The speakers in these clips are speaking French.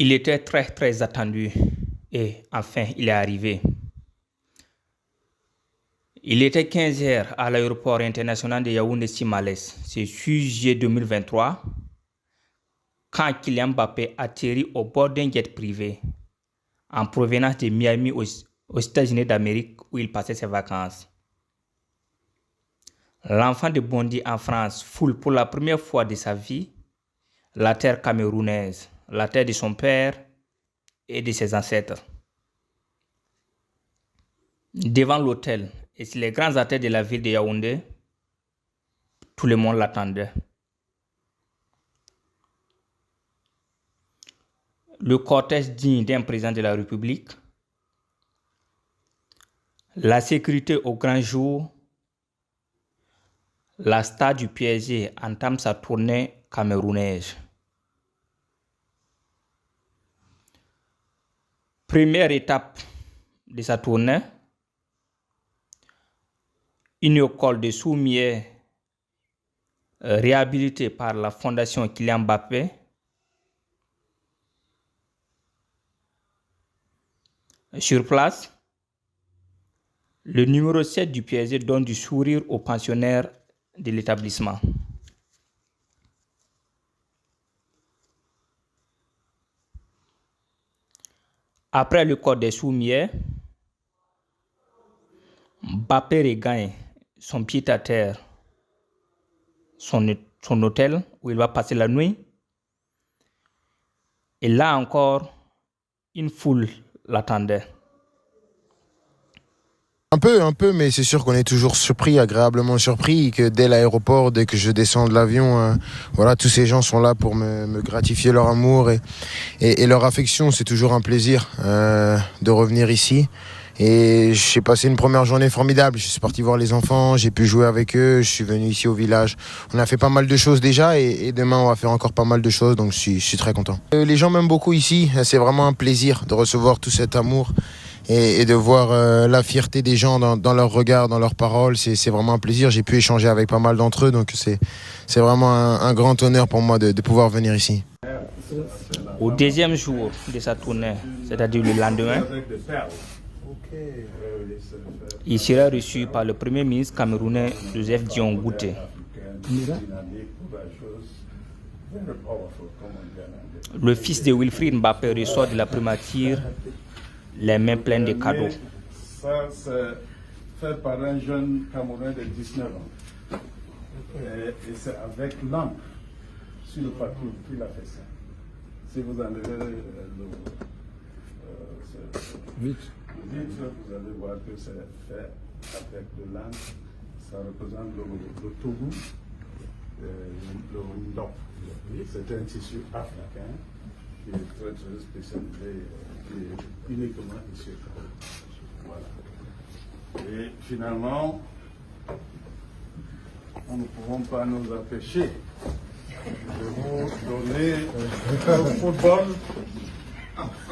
Il était très attendu et enfin il est arrivé. Il était 15 heures à l'aéroport international de Yaoundé-Simalès. C'est 6 juillet 2023 quand Kylian Mbappé atterrit au bord d'un jet privé en provenance de Miami aux États-Unis d'Amérique où il passait ses vacances. L'enfant de Bondy en France foule pour la première fois de sa vie la terre camerounaise, la terre de son père et de ses ancêtres. Devant l'hôtel et sur les grands artères de la ville de Yaoundé, tout le monde l'attendait. Le cortège digne d'un président de la République, la sécurité au grand jour, la star du PSG entame sa tournée camerounaise. Première étape de sa tournée, une école de Soumier réhabilitée par la fondation Kylian Mbappé. Sur place, le numéro 7 du PSG donne du sourire aux pensionnaires de l'établissement. Après le corps des Soumiers, Mbappé regagne son pied-à-terre, son hôtel où il va passer la nuit. Et là encore, une foule l'attendait. Un peu, mais c'est sûr qu'on est toujours surpris, agréablement surpris, que dès l'aéroport, dès que je descends de l'avion, voilà, tous ces gens sont là pour me gratifier leur amour et leur affection. C'est toujours un plaisir de revenir ici. Et j'ai passé une première journée formidable. Je suis parti voir les enfants, j'ai pu jouer avec eux, je suis venu ici au village. On a fait pas mal de choses déjà et demain on va faire encore pas mal de choses, donc je suis très content. Les gens m'aiment beaucoup ici, c'est vraiment un plaisir de recevoir tout cet amour et de voir la fierté des gens dans leur regard, dans leurs paroles. C'est vraiment un plaisir, j'ai pu échanger avec pas mal d'entre eux, donc c'est vraiment un grand honneur pour moi de pouvoir venir ici. Au deuxième jour de sa tournée, c'est-à-dire le lendemain, il sera reçu par le Premier ministre camerounais Joseph Dion Ngouté. Le fils de Wilfried Mbappé ressort de la primature les mains pleines de cadeaux. Ça, c'est fait par un jeune Camerounais de 19 ans. Et c'est avec l'encre sur le papier qu'il a fait ça. Si vous enlevez vite, vous allez voir que c'est fait avec de l'encre. Ça représente le Togo, le Ndok. C'est un tissu africain qui est très spécialisé et uniquement ici. Voilà. Et finalement, nous ne pouvons pas nous empêcher de vous donner le football,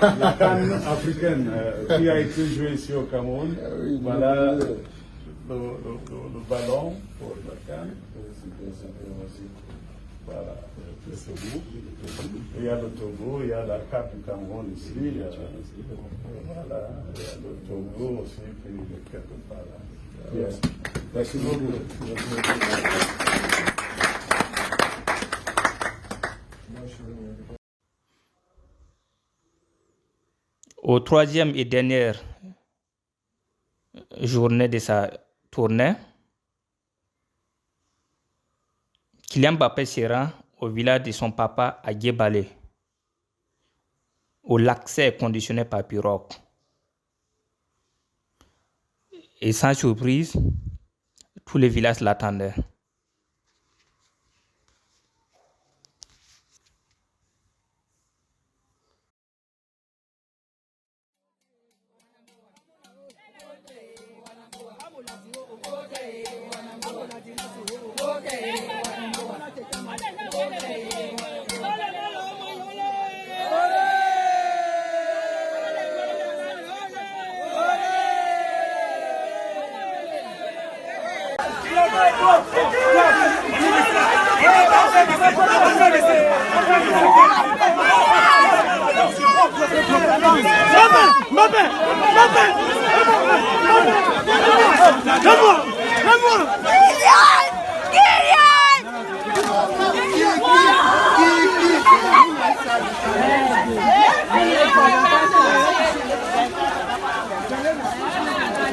la canne africaine qui a été jouée ici au Cameroun. Voilà le ballon pour la canne. Voilà, le Togo. Il y a le Togo, il y a la carte du Cameroun ici. Voilà, il y a le Togo aussi qui est quelque part là. Yes. Merci beaucoup. Au troisième et dernière journée de sa tournée, Kylian Mbappé se rend au village de son papa à Guébalé, où l'accès est conditionné par pirogue. Et sans surprise, tous les villages l'attendaient. Mbappé